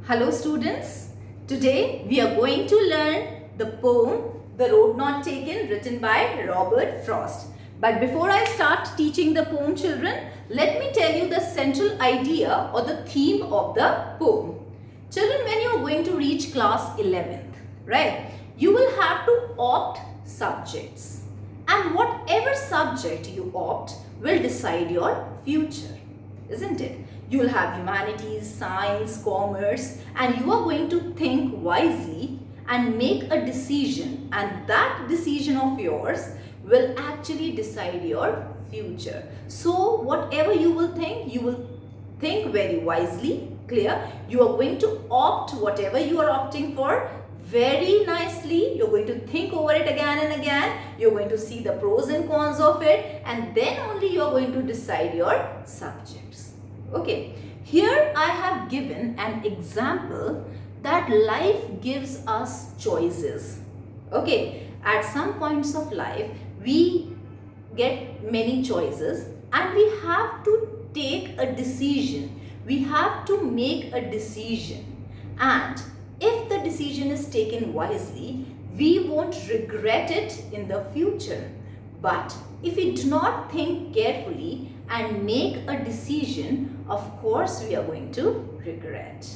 Hello students, today we are going to learn the poem The Road Not Taken written by Robert Frost. But before I start teaching the poem children, let me tell you the central idea or the theme of the poem. Children, when you are going to reach class 11th, right, you will have to opt subjects. And whatever subject you opt will decide your future, isn't it? You will have humanities, science, commerce, and you are going to think wisely and make a decision, and that decision of yours will actually decide your future. So whatever you will think very wisely, clear. You are going to opt whatever you are opting for very nicely. You're going to think over it again and again. You're going to see the pros and cons of it, and then only you're going to decide your subjects. Okay, here I have given an example that life gives us choices. Okay, at some points of life, we get many choices and we have to take a decision. We have to make a decision. And if the decision is taken wisely, we won't regret it in the future. But if we do not think carefully and make a decision, of course we are going to regret.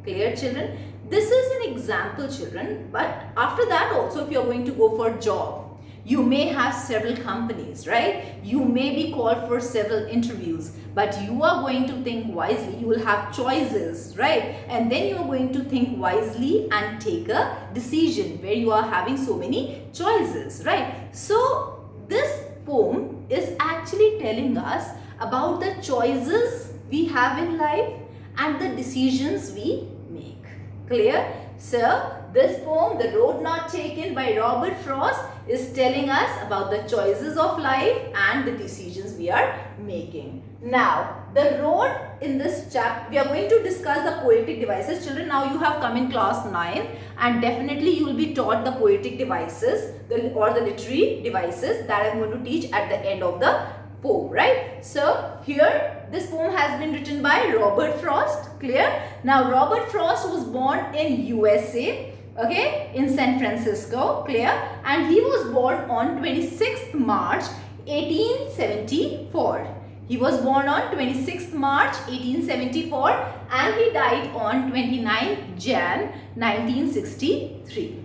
Clear, children? This is an example, children, but after that also, if you are going to go for a job, you may have several companies, right? You may be called for several interviews, but you are going to think wisely. You will have choices, right? And then you are going to think wisely and take a decision where you are having so many choices, right? So this poem is actually telling us about the choices we have in life and the decisions we make. Clear? So this poem, The Road Not Taken by Robert Frost, is telling us about the choices of life and the decisions we are making. Now, the road in this chapter, we are going to discuss the poetic devices. Children, now you have come in class 9 and definitely you will be taught the poetic devices or the literary devices that I am going to teach at the end of the poem, right? So here this poem has been written by Robert Frost. Clear? Now Robert Frost was born in USA, okay, in San Francisco. Clear? And he was born on 26th March 1874. He was born on 26th March 1874 and he died on 29th Jan 1963.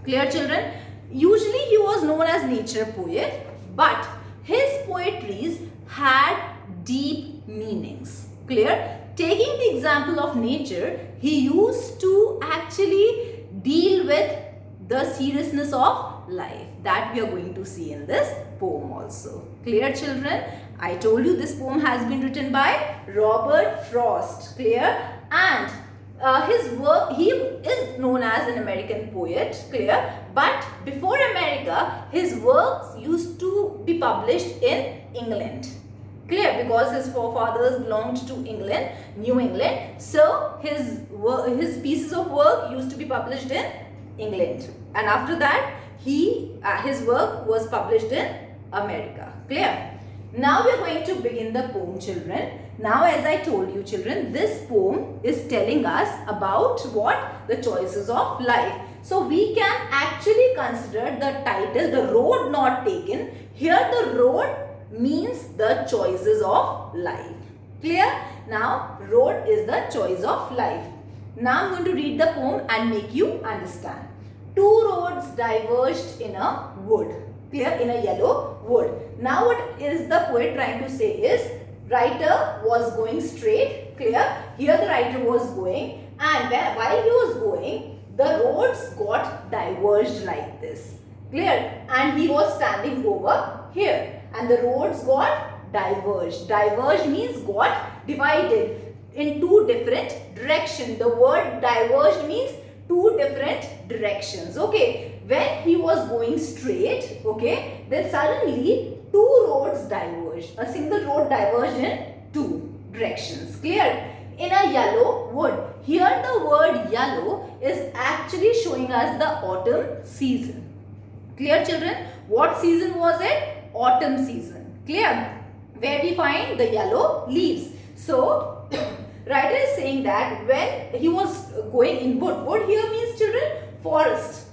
Clear, children? Usually he was known as nature poet, but his poetries had deep meanings. Clear? Taking the example of nature, he used to actually deal with the seriousness of life that we are going to see in this poem also. Clear, children? I told you this poem has been written by Robert Frost. Clear? And his work, he is known as an American poet, clear, but before America, his works used to be published in England, clear, because his forefathers belonged to England, New England, so his pieces of work used to be published in England, and after that, his work was published in America, clear. Now we are going to begin the poem, children. Now, as I told you, children, this poem is telling us about what? The choices of life. So we can actually consider the title, The Road Not Taken. Here the road means the choices of life. Clear? Now, road is the choice of life. Now I'm going to read the poem and make you understand. Two roads diverged in a wood. Clear? In a yellow wood. Now what is the poet trying to say is, writer was going straight, clear, here the writer was going, and while he was going, the roads got diverged like this, clear, and he was standing over here, and the roads got diverged. Diverged means got divided in two different directions. The word diverged means two different directions, okay. When he was going straight, okay, then suddenly two roads diverged. A single road diverged in two directions. Clear? In a yellow wood. Here the word yellow is actually showing us the autumn season. Clear, children? What season was it? Autumn season. Clear? Where we find the yellow leaves. So Writer is saying that when he was going in wood, wood here means children forest.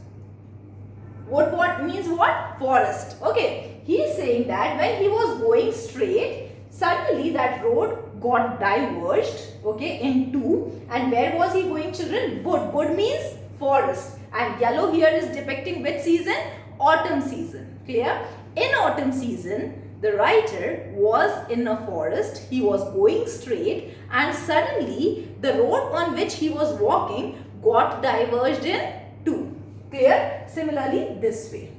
Wood what means what? Forest. Okay. He is saying that when he was going straight, suddenly that road got diverged, okay, in two. And where was he going, children? Wood. Wood means forest. And yellow here is depicting which season? Autumn season. Clear? In autumn season, the writer was in a forest. He was going straight and suddenly the road on which he was walking got diverged in two. Clear? Similarly, this way.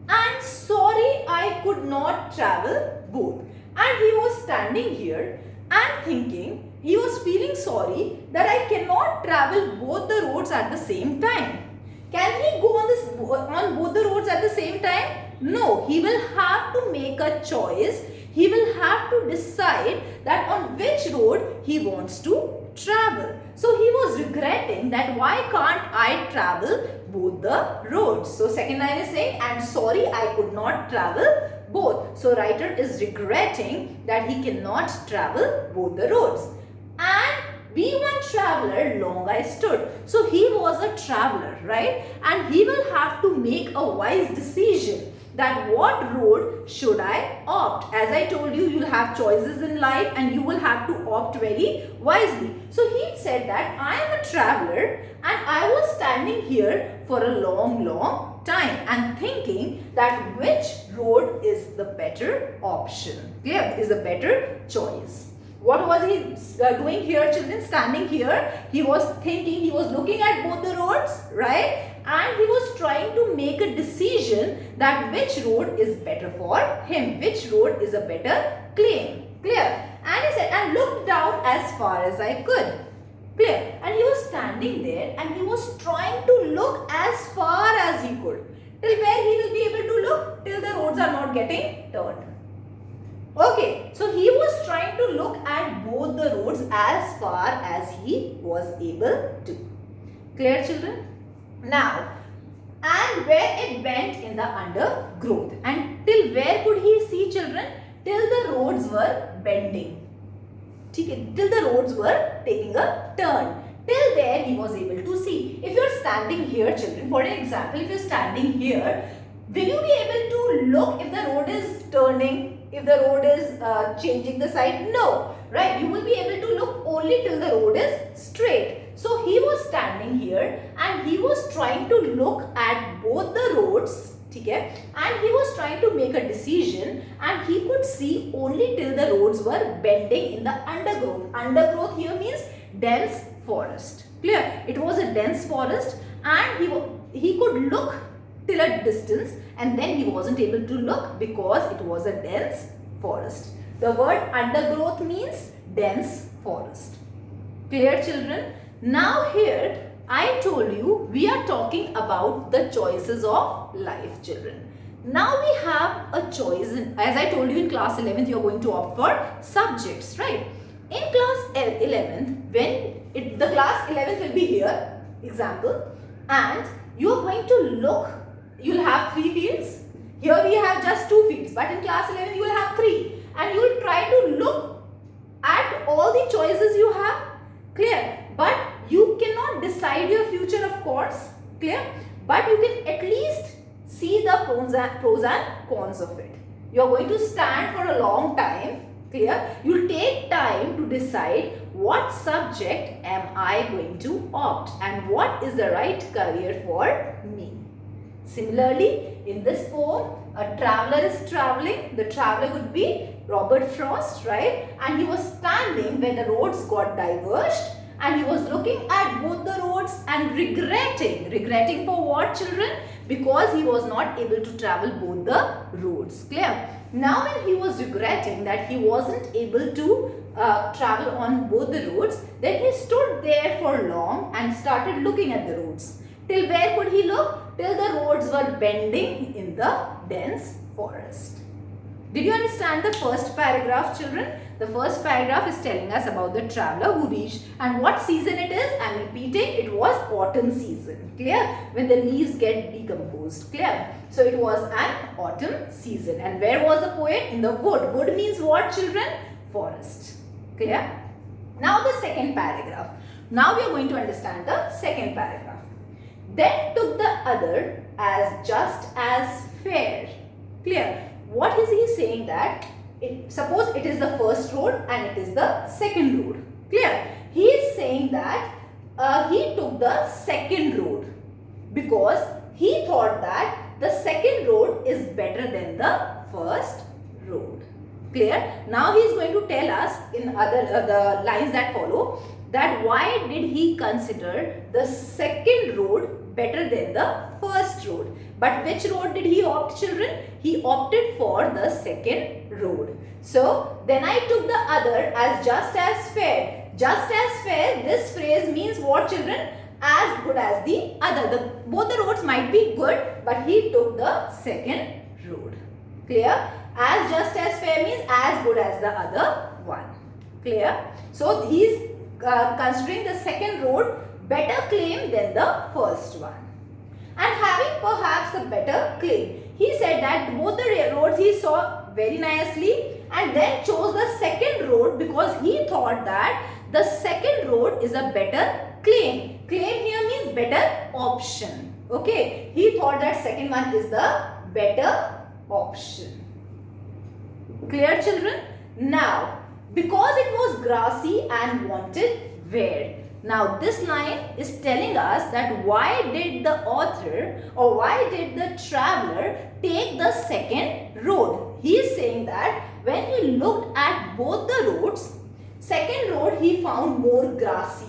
And sorry, I could not travel both. And he was standing here and thinking, he was feeling sorry that I cannot travel both the roads at the same time. Can he go on both the roads at the same time? No, he will have to make a choice. He will have to decide that on which road he wants to travel. So he was regretting that why can't I travel both the roads. So second line is saying, and sorry I could not travel both. So writer is regretting that he cannot travel both the roads. And be one traveler, long I stood. So he was a traveler, right? And he will have to make a wise decision that what road should I opt. As I told you, you'll have choices in life and you will have to opt very wisely. So he said that I am a traveler and I was standing here for a long time and thinking that which road is the better option. Clear? Is the better choice. What was he doing here, children? Standing here, he was thinking, he was looking at both the roads, right? And he was trying to make a decision that which road is better for him, which road is a better claim. Clear? And he said, and looked down as far as I could. Clear? And he was standing there and he was trying to look as far as he could. Till where he will be able to look? Till the roads are not getting turned. Okay, so he was trying to look at both the roads as far as he was able to. Clear, children? Now, and where it bent in the undergrowth. And till where could he see, children? Till the roads were bending. Till the roads were taking a turn. Till there he was able to see. If you are standing here, children, for an example, if you are standing here, will you be able to look if the road is turning? If the road is changing the side? No, right? You will be able to look only till the road is straight. So he was standing here and he was trying to look at both the roads, okay? And he was trying to make a decision and he could see only till the roads were bending in the undergrowth. Undergrowth here means dense forest. Clear? It was a dense forest and he could look till a distance and then he wasn't able to look because it was a dense forest. The word undergrowth means dense forest. Clear, children? Now here I told you we are talking about the choices of life, children. Now we have a choice. As I told you in class 11th you are going to opt for subjects, right? In class 11th, when the class 11th will be here, example, and you are going to look. You'll have 3 fields. Here we have just 2 fields, but in class 11 you will have 3. And you will try to look at all the choices you have. Clear? But you cannot decide your future, of course. Clear? But you can at least see the pros and cons of it. You are going to stand for a long time. Clear? You will take time to decide what subject am I going to opt and what is the right career for me. Similarly, in this poem, a traveler is traveling. The traveler would be Robert Frost, right? And he was standing where the roads got diverged and he was looking at both the roads and regretting. Regretting for what, children? Because he was not able to travel both the roads. Clear? Now when he was regretting that he wasn't able to travel on both the roads, then he stood there for long and started looking at the roads. Till where could he look? Till the roads were bending in the dense forest. Did you understand the first paragraph, children? The first paragraph is telling us about the traveler who reached and what season it is. I am repeating, it was autumn season. Clear? When the leaves get decomposed. Clear? So it was an autumn season. And where was the poet? In the wood. Wood means what, children? Forest. Clear? Now the second paragraph. Now we are going to understand the second paragraph. Then took the other as just as fair. Clear? What is he saying that? Suppose it is the first road and it is the second road. Clear? He is saying that he took the second road because he thought that the second road is better than the first road. Clear? Now he is going to tell us in the lines that follow that why did he consider the second road better than the first road. But which road did he opt, children? He opted for the second road. So then I took the other as just as fair. Just as fair, this phrase means what, children? As good as the other. Both the roads might be good, but he took the second road. Clear? As just as fair means as good as the other one. Clear? So he is considering the second road better claim than the first one. And having perhaps a better claim, he said that both the roads he saw very nicely and then chose the second road because he thought that the second road is a better claim. Claim here means better option. Okay. He thought that second one is the better option. Clear, children? Now, because it was grassy and wanted wear. Now, this line is telling us that why did the author or why did the traveler take the second road? He is saying that when he looked at both the roads, second road he found more grassy.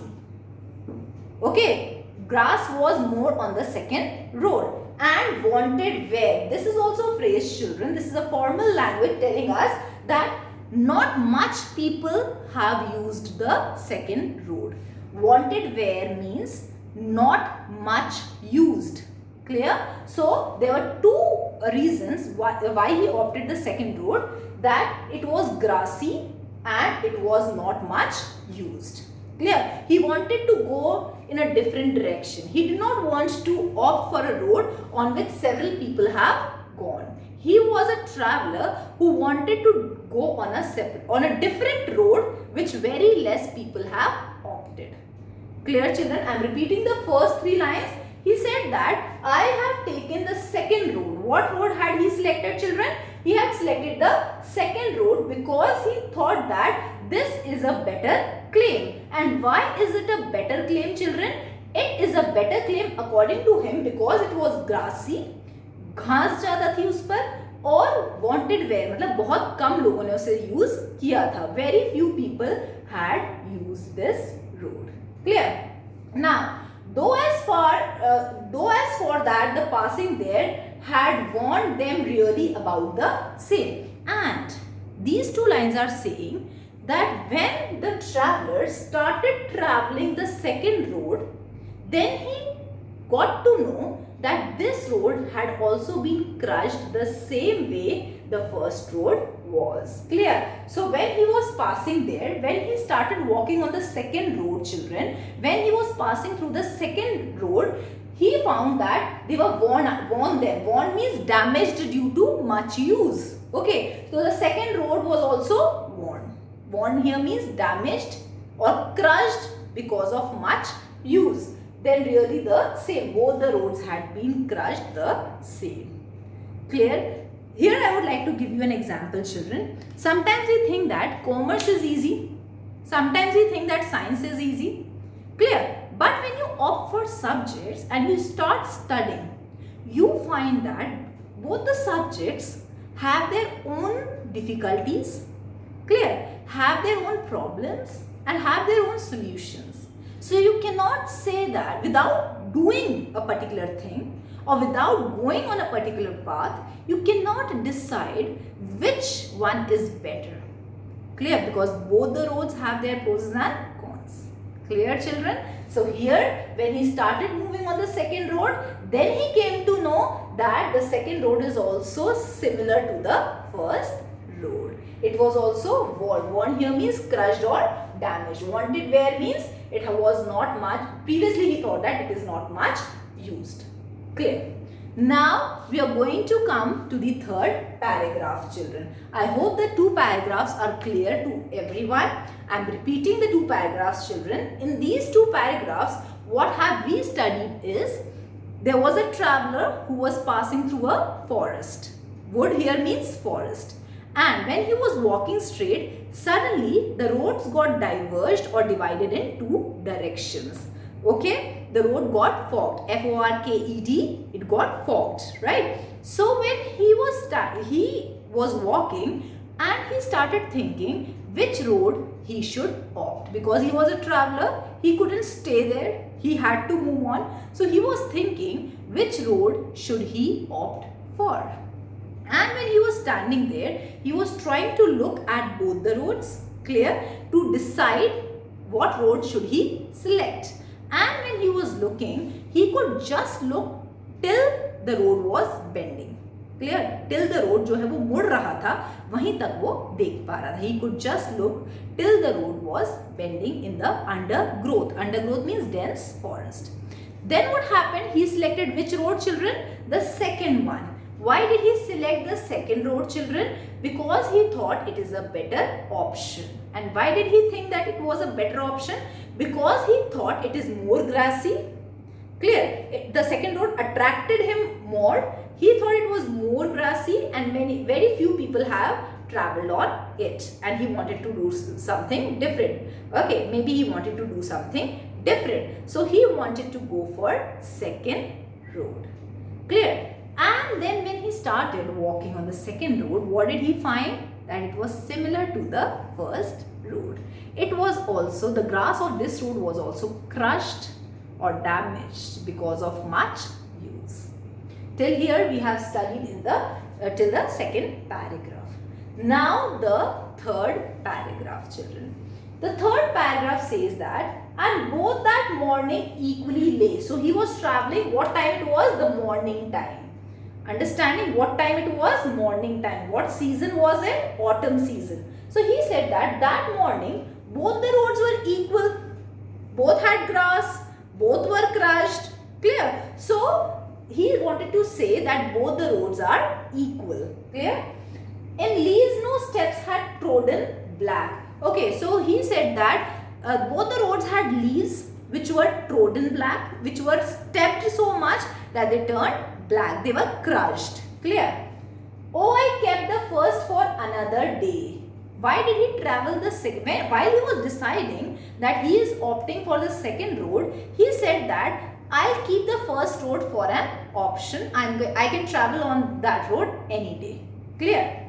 Okay, grass was more on the second road and wanted wear. This is also a phrase, children. This is a formal language telling us that not much people have used the second road. Wanted wear means not much used. Clear? So there were two reasons why he opted the second road, that it was grassy and it was not much used. Clear? He wanted to go in a different direction. He did not want to opt for a road on which several people have gone. He was a traveler who wanted to go on a different road which very less people have opted. Clear, children? I am repeating the first three lines. He said that I have taken the second road. What road had he selected, children? He had selected the second road because he thought that this is a better claim. And why is it a better claim, children? It is a better claim according to him because it was grassy, घास ज़्यादा थी उस पर, और wanted wear मतलब बहुत कम लोगों ने उसे use किया था. Very few people had used this road. Clear? Now, though as for that the passing there had warned them really about the same. And these two lines are saying that when the traveler started traveling the second road, then he got to know that this road had also been crushed the same way the first road was. Clear? So when he was passing there, when he started walking on the second road, children, when he was passing through the second road, he found that they were worn there. Worn means damaged due to much use. Okay, so the second road was also worn. Worn here means damaged or crushed because of much use. Then really the same, both the roads had been crushed the same. Clear? Here I would like to give you an example, children. Sometimes we think that commerce is easy. Sometimes we think that science is easy. Clear? But when you opt for subjects and you start studying, you find that both the subjects have their own difficulties. Clear? Have their own problems and have their own solutions. So you cannot say that without doing a particular thing or without going on a particular path, you cannot decide which one is better. Clear? Because both the roads have their pros and cons. Clear, children? So here when he started moving on the second road, then he came to know that the second road is also similar to the first road. It was also worn. Worn here means crushed or damaged. Wanted wear means it was not much. Previously he thought that it is not much used. Clear? Now we are going to come to the third paragraph, children. I hope the two paragraphs are clear to everyone. I am repeating the two paragraphs, children. In these two paragraphs, what have we studied is, there was a traveler who was passing through a forest. Wood here means forest. And when he was walking straight, suddenly the roads got diverged or divided in two directions. Okay, the road got fogged. F-O-R-K-E-D, it got fogged, right? So when he was walking and he started thinking which road he should opt, because he was a traveler, he couldn't stay there, he had to move on. So he was thinking which road should he opt for. And when he was standing there, he was trying to look at both the roads, clear, to decide what road should he select. And when he was looking, he could just look till the road was bending. Clear? Till the road जो है वो मुड़ रहा था, वहीं तक वो देख पा रहा था. He could just look till the road was bending in the undergrowth. Undergrowth means dense forest. Then what happened? He selected which road, children? The second one. Why did he select the second road, children? Because he thought it is a better option. And why did he think that it was a better option? Because he thought it is more grassy. Clear? The second road attracted him more. He thought it was more grassy and very few people have traveled on it. And he wanted to do something different. Okay, maybe he wanted to do something different. So he wanted to go for second road. Clear? And then when he started walking on the second road, what did he find? That it was similar to the first road. It was also, the grass of this road was also crushed or damaged because of much use. Till here we have studied in the till the second paragraph. Now the third paragraph, children. The third paragraph says that, and both that morning equally lay. So he was traveling, what time it was? The morning time. Understanding what time it was? Morning time. What season was it? Autumn season. So he said that that morning both the roads were equal. Both had grass. Both were crushed. Clear? So he wanted to say that both the roads are equal. Clear? In leaves no steps had trodden black. Okay, so he said that both the roads had leaves which were trodden black, which were stepped so much that they turned black. They were crushed. Clear? Oh, I kept the first for another day. Why did he travel the second? While he was deciding that he is opting for the second road, he said that I'll keep the first road for an option. I can travel on that road any day. Clear?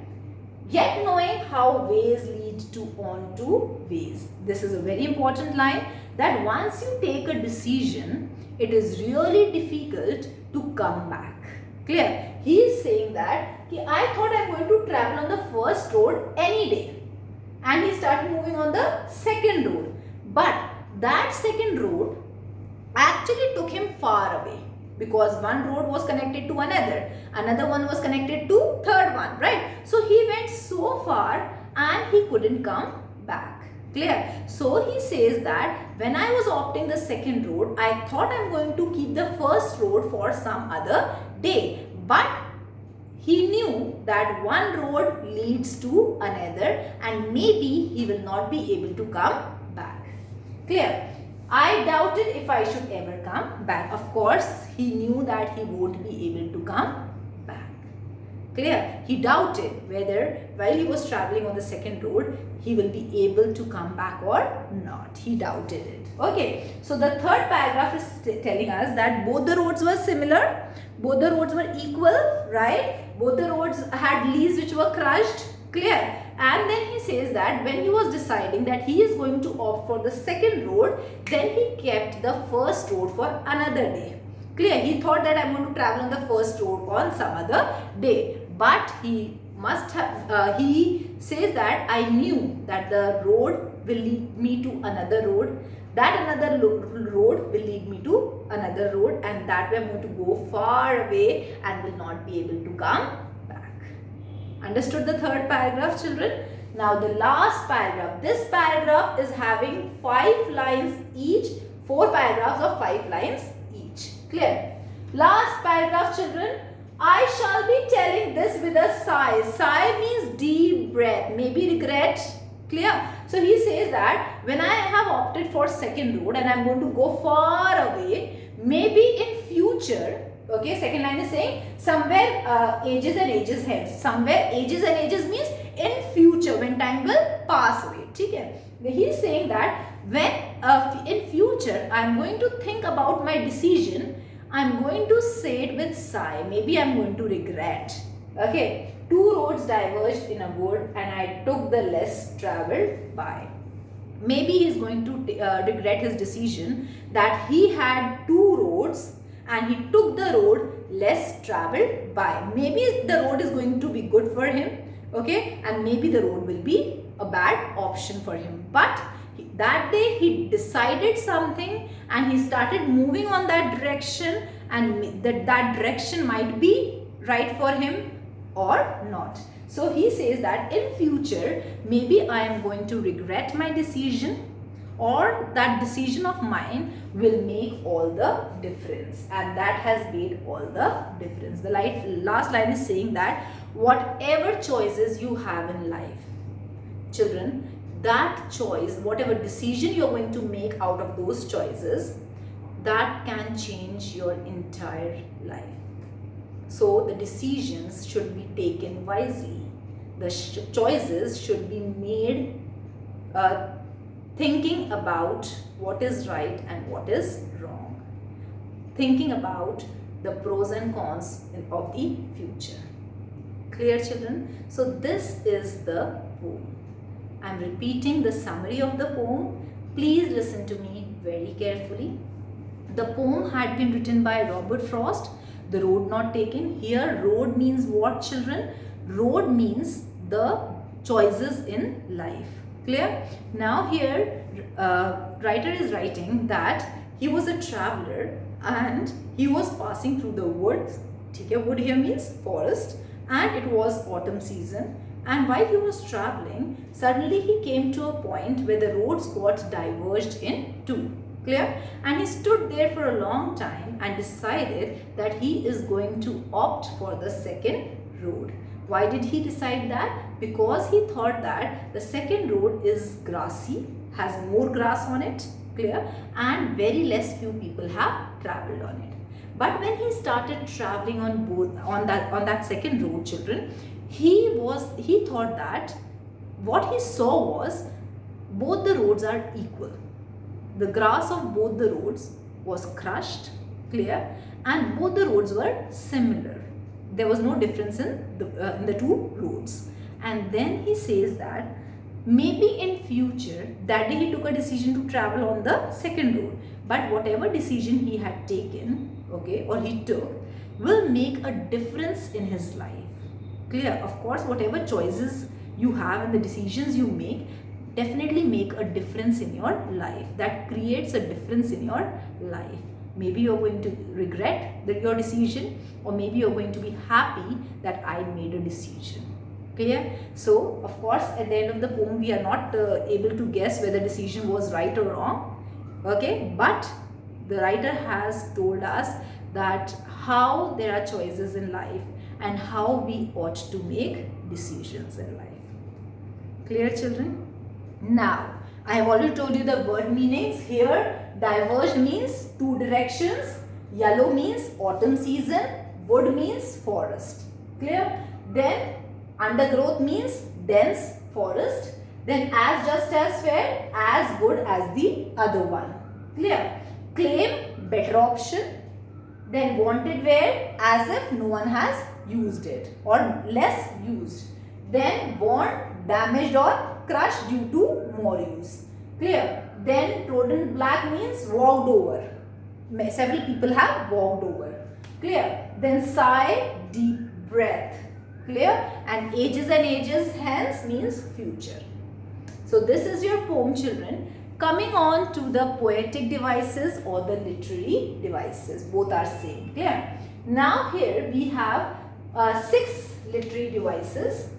Yet knowing how ways lead to onto ways. This is a very important line, that once you take a decision, it is really difficult to come back. Clear? He is saying that I thought I am going to travel on the first road any day. And he started moving on the second road. But that second road actually took him far away. Because one road was connected to another one was connected to third one, right? So he went so far and he couldn't come back. Clear? So he says that when I was opting the second road, I thought I'm going to keep the first road for some other day. But he knew that one road leads to another and maybe he will not be able to come back. Clear? I doubted if I should ever come back. Of course, he knew that he won't be able to come back. Clear? He doubted whether while he was traveling on the second road, he will be able to come back or not. He doubted it. Okay. So the third paragraph is telling us that both the roads were similar. Both the roads were equal, right? Both the roads had leaves which were crushed. Clear? And then he says that when he was deciding that he is going to opt for the second road, then he kept the first road for another day. Clear? He thought that I'm going to travel on the first road on some other day. But he must have, he says that I knew that the road will lead me to another road. That another road will lead me to another road, and that way I'm going to go far away and will not be able to come back. Understood the third paragraph, children? Now the last paragraph. This paragraph is having 5 lines each, 4 paragraphs of 5 lines each. Clear? Last paragraph, children. I shall be telling this with a sigh. Sigh means deep breath, maybe regret. Clear? So he says that when I have opted for second road and I'm going to go far away, maybe in future, okay, second line is saying somewhere ages and ages hence. Somewhere ages and ages means in future, when time will pass away. Okay? He is saying that when in future I'm going to think about my decision, I'm going to say it with sigh. Maybe I'm going to regret. Okay. Two roads diverged in a wood and I took the less traveled by. Maybe he's going to regret his decision that he had two roads and he took the road less traveled by. Maybe the road is going to be good for him. Okay. And maybe the road will be a bad option for him. But that day he decided something and he started moving on that direction, and that direction might be right for him or not. So he says that in future maybe I am going to regret my decision, or that decision of mine will make all the difference, and that has made all the difference. The last line is saying that whatever choices you have in life, children, that choice, whatever decision you're going to make out of those choices, that can change your entire life. So the decisions should be taken wisely. The choices should be made thinking about what is right and what is wrong. Thinking about the pros and cons of the future. Clear, children? So this is the poem. I am repeating the summary of the poem. Please listen to me very carefully. The poem had been written by Robert Frost. The Road Not Taken. Here road means what, children? Road means the choices in life. Clear? Now here writer is writing that he was a traveler and he was passing through the woods. Wood here means forest, and it was autumn season. And while he was traveling, suddenly he came to a point where the roads got diverged in two. Clear? And he stood there for a long time and decided that he is going to opt for the second road. Why did he decide that? Because he thought that the second road is grassy, has more grass on it, clear, and very less few people have traveled on it. But when he started traveling on that second road, children, he thought that what he saw was both the roads are equal. The grass of both the roads was crushed, clear, and both the roads were similar. There was no difference in the two roads. And then he says that maybe in future, that day he took a decision to travel on the second road. But whatever decision he had taken, okay, or he took, will make a difference in his life. Clear? Of course, whatever choices you have and the decisions you make definitely make a difference in your life. That creates a difference in your life. Maybe you're going to regret your decision, or maybe you're going to be happy that I made a decision. Clear? So, of course, at the end of the poem, we are not able to guess whether decision was right or wrong. Okay? But the writer has told us that how there are choices in life and how we ought to make decisions in life. Clear, children? Now, I have already told you the word meanings. Here, diverged means two directions. Yellow means autumn season. Wood means forest. Clear? Then, undergrowth means dense forest. Then, as just as fair, as good as the other one. Clear? Claim, better option. Then, wanted where, as if no one has used it or less used. Then, worn, damaged or crushed due to more use. Clear? Then trodden black means walked over. Several people have walked over. Clear? Then sigh, deep breath. Clear? And ages and ages hence means future. So this is your poem, children. Coming on to the poetic devices or the literary devices. Both are same. Clear? Now here we have 6 literary devices.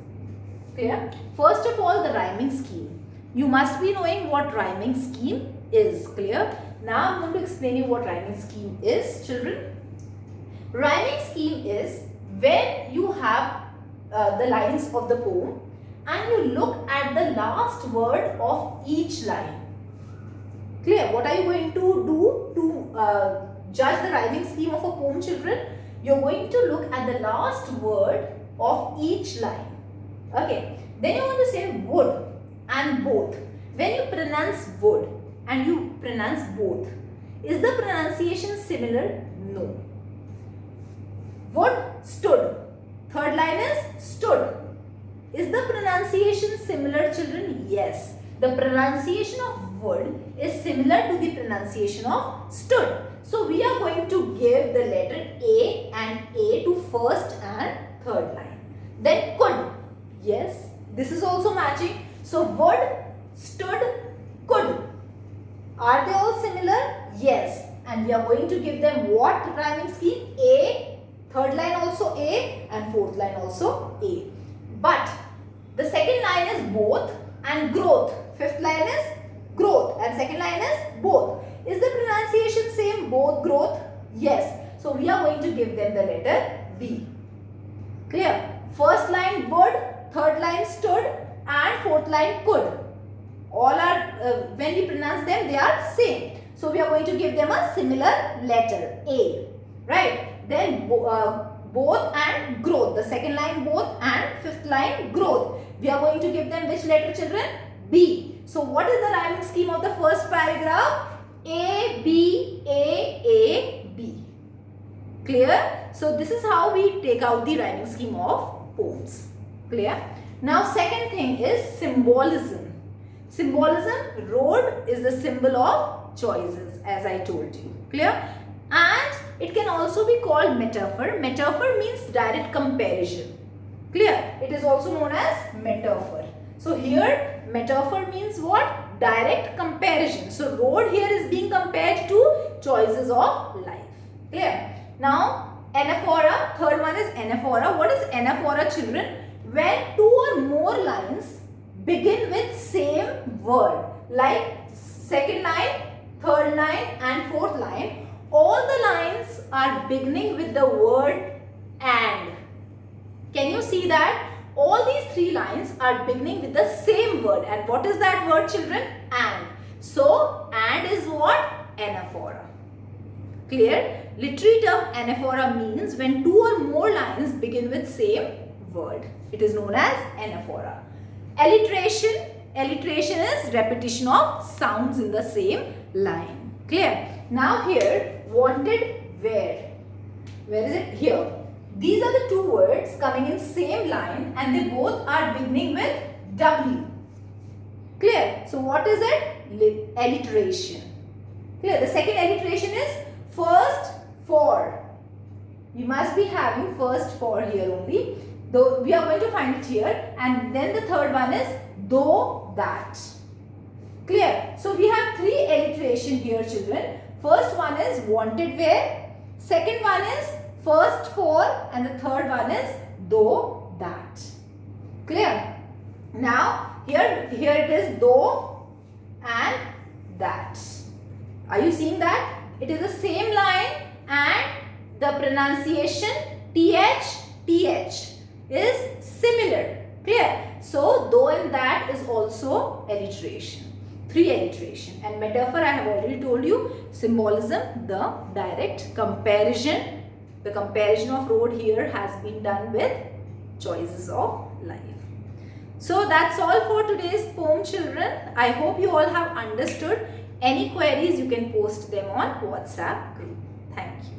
Clear? First of all, the rhyming scheme. You must be knowing what rhyming scheme is. Clear? Now I'm going to explain you what rhyming scheme is, children. Rhyming scheme is when you have the lines of the poem and you look at the last word of each line. Clear? What are you going to do to judge the rhyming scheme of a poem, children? You're going to look at the last word of each line. Okay. Then you want to say wood and both. When you pronounce wood and you pronounce both, is the pronunciation similar? No. Wood, stood. Third line is stood. Is the pronunciation similar, children? Yes. The pronunciation of wood is similar to the pronunciation of stood. So we are going to give the letter A and A to first and third line. Then could. Yes. This is also matching. So would, stood, could. Are they all similar? Yes. And we are going to give them what rhyming scheme? A, third line also A, and fourth line also A. But the second line is both and growth. Fifth line is growth and second line is both. Is the pronunciation same? Both, growth? Yes. So we are going to give them the letter B. Clear? First line would, third line stood, and fourth line could. All are, when we pronounce them, they are same. So we are going to give them a similar letter A. Right? Then both and growth. The second line both and fifth line growth. We are going to give them which letter, children? B. So what is the rhyming scheme of the first paragraph? A, B, A, B. Clear? So this is how we take out the rhyming scheme of poems. Clear? Now second thing is symbolism. Symbolism, road is the symbol of choices, as I told you. Clear? And it can also be called metaphor. Metaphor means direct comparison. Clear? It is also known as metaphor. So here metaphor means what? Direct comparison. So road here is being compared to choices of life. Clear? Now anaphora, third one is anaphora. What is anaphora, children? When two or more lines begin with same word, like second line, third line and fourth line, all the lines are beginning with the word and. Can you see that? All these three lines are beginning with the same word. And what is that word, children? And. So, and is what? Anaphora. Clear? Literary term anaphora means when two or more lines begin with same word. It is known as anaphora. Alliteration. Alliteration is repetition of sounds in the same line. Clear? Now here, wanted, where. Where is it? Here. These are the two words coming in same line and they both are beginning with W. Clear? So what is it? Alliteration. Clear? The second alliteration is first, for. We must be having first, for here only. Though we are going to find it here. And then the third one is though, that. Clear? So we have three alliteration here, children. First one is wanted, where. Second one is first, for, and the third one is though, that. Clear? Now here it is though and that. Are you seeing that? It is the same line and the pronunciation th is similar. Clear? So though and that is also alliteration. Three alliteration. And metaphor I have already told you. Symbolism, the direct comparison. The comparison of road here has been done with choices of life. So that's all for today's poem, children. I hope you all have understood. Any queries you can post them on WhatsApp group. Thank you.